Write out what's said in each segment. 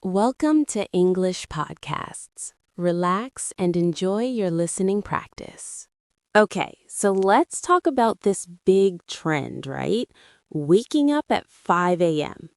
Welcome to English Podcasts. Relax and enjoy your listening practice. Okay, so let's talk about this big trend, right? Waking up at 5 a.m.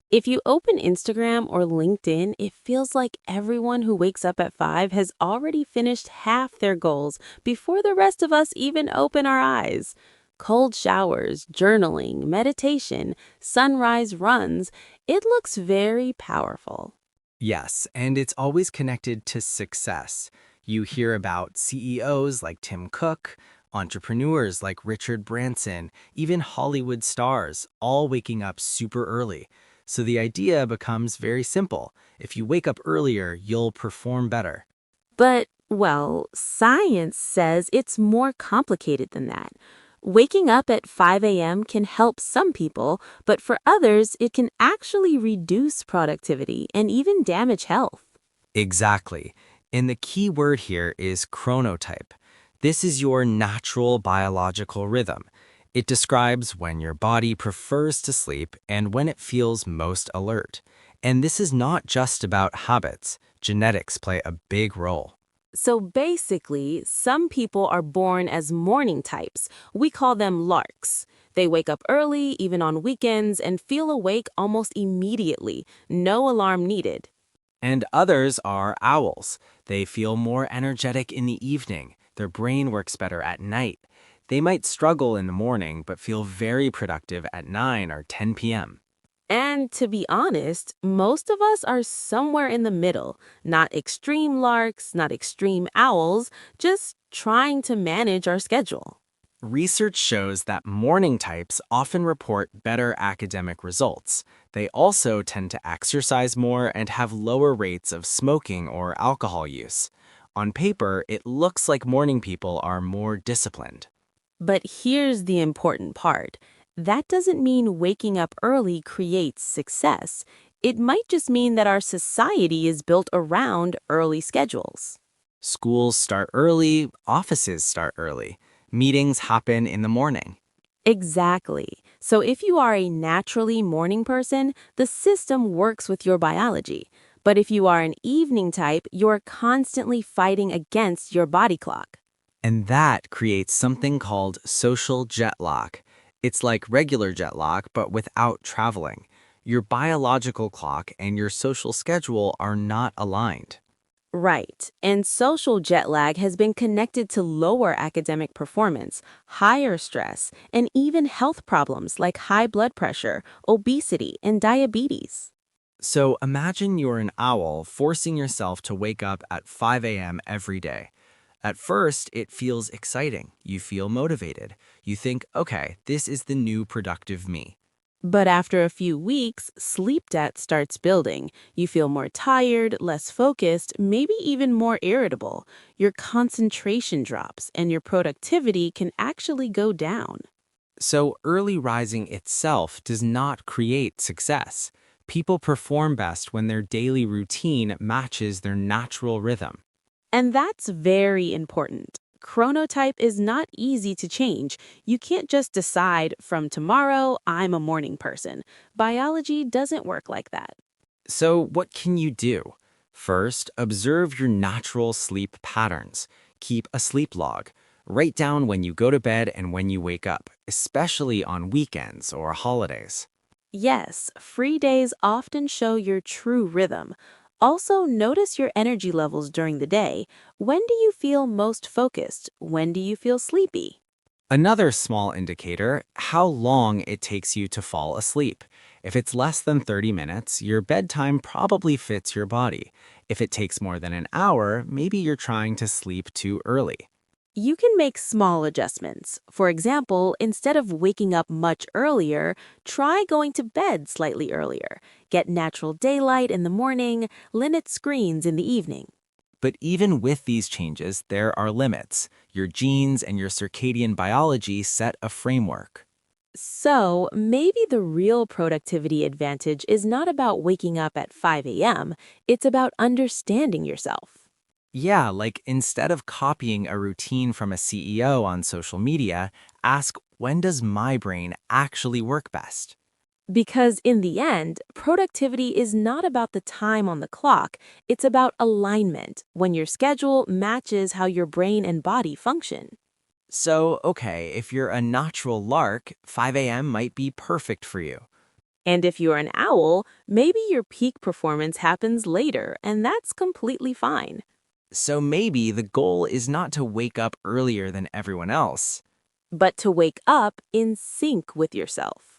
If you open Instagram or LinkedIn, it feels like everyone who wakes up at 5 has already finished half their goals before the rest of us even open our eyes. Cold showers, journaling, meditation, sunrise runs, it looks very powerful. Yes, and it's always connected to success. You hear about CEOs like Tim Cook, entrepreneurs like Richard Branson, even Hollywood stars, all waking up super early. So the idea becomes very simple. If you wake up earlier, you'll perform better. But, well, science says it's more complicated than that. Waking up at 5 a.m. can help some people, but for others, it can actually reduce productivity and even damage health. Exactly. And the key word here is chronotype. This is your natural biological rhythm. It describes when your body prefers to sleep and when it feels most alert. And this is not just about habits. Genetics play a big role. So basically, some people are born as morning types. We call them larks. They wake up early, even on weekends, and feel awake almost immediately, no alarm needed. And others are owls. They feel more energetic in the evening. Their brain works better at night. They might struggle in the morning but feel very productive at 9 or 10 p.m. And to be honest, most of us are somewhere in the middle, not extreme larks, not extreme owls, just trying to manage our schedule. Research shows that morning types often report better academic results. They also tend to exercise more and have lower rates of smoking or alcohol use. On paper, it looks like morning people are more disciplined. But here's the important part. That doesn't mean waking up early creates success. It might just mean that our society is built around early schedules. Schools start early, offices start early. Meetings happen in the morning. Exactly. So if you are a naturally morning person, the system works with your biology. But if you are an evening type, you're constantly fighting against your body clock. And that creates something called social jet lag. It's like regular jet lag, but without traveling. Your biological clock and your social schedule are not aligned. Right. And social jet lag has been connected to lower academic performance, higher stress, and even health problems like high blood pressure, obesity, and diabetes. So imagine you're an owl forcing yourself to wake up at 5 a.m. every day. At first, it feels exciting. You feel motivated. You think, okay, this is the new productive me. But after a few weeks, sleep debt starts building. You feel more tired, less focused, maybe even more irritable. Your concentration drops, and your productivity can actually go down. So early rising itself does not create success. People perform best when their daily routine matches their natural rhythm. And that's very important. Chronotype is not easy to change. You can't just decide from tomorrow, I'm a morning person. Biology doesn't work like that. So what can you do? First, observe your natural sleep patterns. Keep a sleep log. Write down when you go to bed and when you wake up, especially on weekends or holidays. Yes, free days often show your true rhythm. Also, notice your energy levels during the day. When do you feel most focused? When do you feel sleepy? Another small indicator, how long it takes you to fall asleep. If it's less than 30 minutes, your bedtime probably fits your body. If it takes more than an hour, maybe you're trying to sleep too early. You can make small adjustments. For example, instead of waking up much earlier, try going to bed slightly earlier. Get natural daylight in the morning, limit screens in the evening. But even with these changes, there are limits. Your genes and your circadian biology set a framework. So, maybe the real productivity advantage is not about waking up at 5 a.m., it's about understanding yourself. Yeah, like instead of copying a routine from a CEO on social media, ask when does my brain actually work best? Because in the end, productivity is not about the time on the clock, it's about alignment, when your schedule matches how your brain and body function. So, okay, if you're a natural lark, 5 a.m. might be perfect for you. And if you're an owl, maybe your peak performance happens later, and that's completely fine. So maybe the goal is not to wake up earlier than everyone else. But to wake up in sync with yourself.